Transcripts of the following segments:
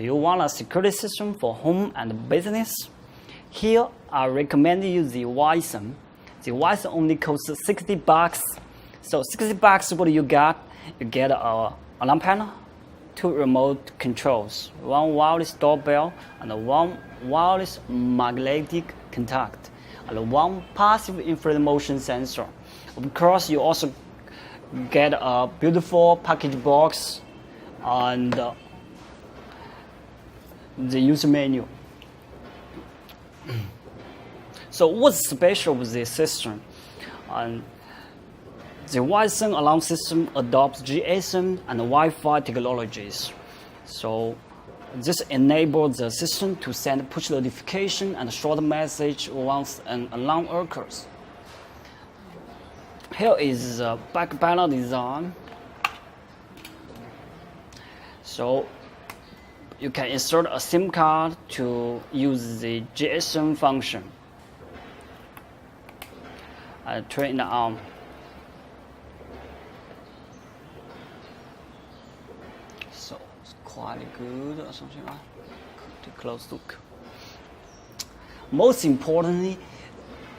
Do you want a security system for home and business? Here, I recommend you the Wi-Fi. The Wi-Fi only costs $60. So $60, what do you get? You get a alarm panel, 2 remote controls, 1 wireless doorbell, and 1 wireless magnetic contact, and 1 passive infrared motion sensor. Of course, you also get a beautiful package box and the user menu. So what's special with this system? The Wi-Fi alarm system adopts GSM and Wi-Fi technologies. So this enables the system to send push notification and short message once an alarm occurs. Here is the back panel design. So you can insert a SIM card to use the GSM function. Turn it on. So it's quite good or something like that. Take a close look. Most importantly,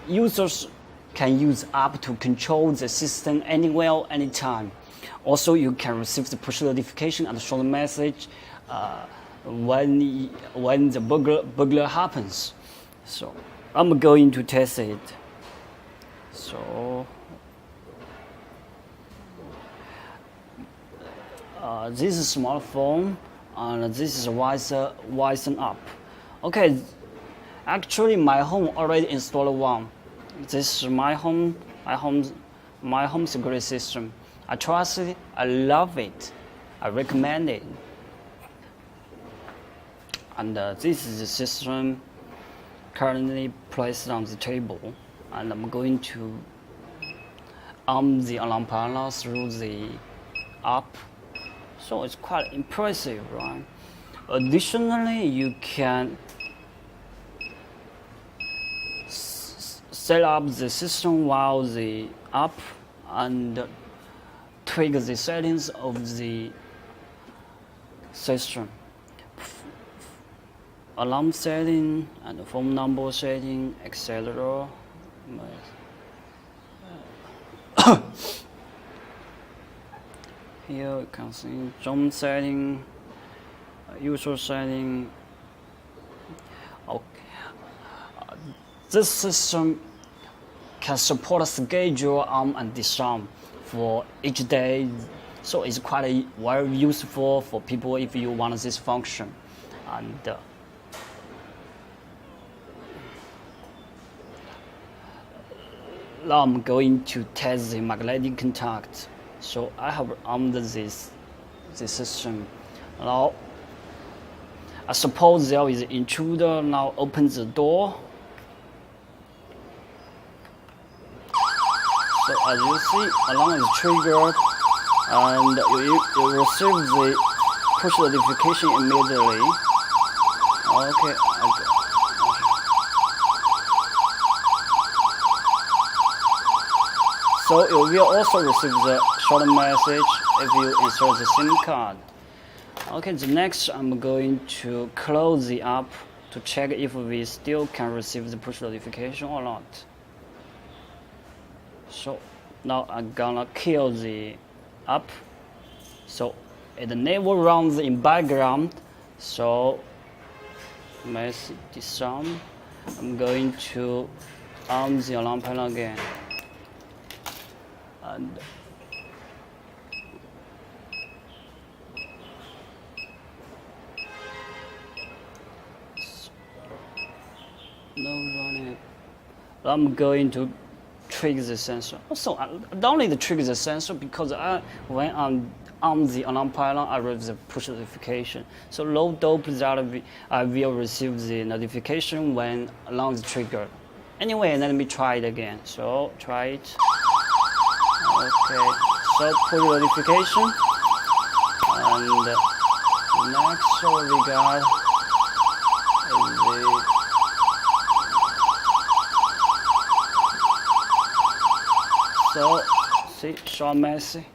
users can use app to control the system anywhere, anytime. Also, you can receive the push notification and short message when the burglar happens. So I'm going to test it. So this is a smartphone and this is a Wi-Fi app. Okay, actually my home already installed one. This is my home security system. I trust it, I love it, I recommend it. And this is the system currently placed on the table. And I'm going to arm the alarm panel through the app. So it's quite impressive, right? Additionally, you can set up the system while the app and trigger the settings of the system. Alarm setting and phone number setting, etc. Here you can see zone setting, user setting. Okay. This system can support a schedule arm and disarm for each day, so it's quite very useful for people if you want this function. And now I'm going to test the magnetic contact. So I have armed this system. Now I suppose there is an intruder. Now open the door. So as you see, alarm is triggered and you receive the push notification immediately. Okay. So you will also receive the short message if you insert the SIM card. Okay, the next I'm going to close the app to check if we still can receive the push notification or not. So now I'm gonna kill the app. So it never runs in background. So message disarm. I'm going to arm the alarm panel again. And no running. I'm going to trigger the sensor. Also, I don't need to trigger the sensor because when I'm on the alarm panel, I receive the push notification. So low dope that I will receive the notification when alarm is triggered. Anyway, let me try it again. So try it. Okay, so push notification, and next what we got is the so see short message.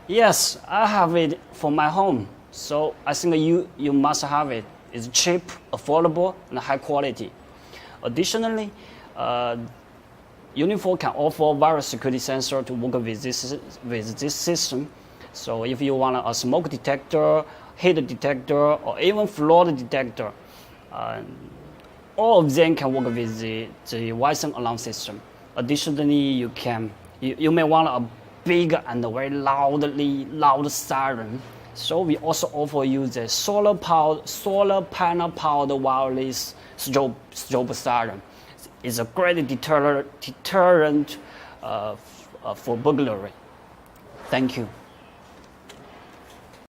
Yes, I have it for my home. So I think you must have it. It's cheap, affordable, and high quality. Additionally, Unifor can offer various security sensors to work with this system. So if you want a smoke detector, heat detector, or even flood detector, all of them can work with the GSM alarm system. Additionally, you may want a big and very loud siren. So we also offer you the solar panel powered wireless strobe siren. It's a great deterrent for burglary. Thank you.